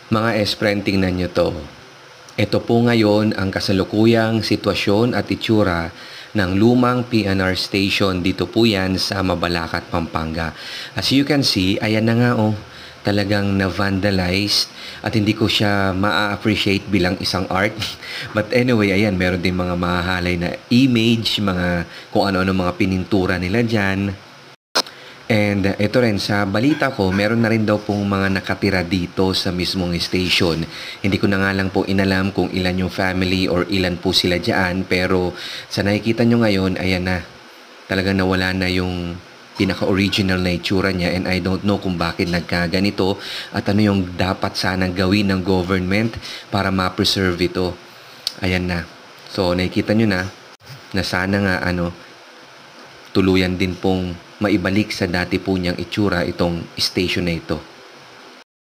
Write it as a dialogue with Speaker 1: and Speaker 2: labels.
Speaker 1: Mga S-Friend, tingnan nyo 'to. Ito po ngayon ang kasalukuyang sitwasyon at itsura ng lumang PNR station. Dito po yan sa Mabalacat, Pampanga. As you can see, ayan na nga oh, talagang na-vandalized at hindi ko siya ma-appreciate bilang isang art. But anyway, ayan, meron din mga mahahalay na image, mga kung ano-ano mga pinintura nila dyan. And ito rin, sa balita ko, meron na rin daw pong mga nakatira dito sa mismong station. Hindi ko na nga lang po inalam kung ilan yung family or ilan po sila dyan. Pero sa nakikita nyo ngayon, ayan na. Talagang nawala na yung pinaka-original na itsura niya, and I don't know kung bakit nagkaganito at ano yung dapat sanang gawin ng government para ma-preserve ito. Ayan na. So nakikita nyo na sana nga tuluyan din pong maibalik sa dati po niyang itsura itong station na ito.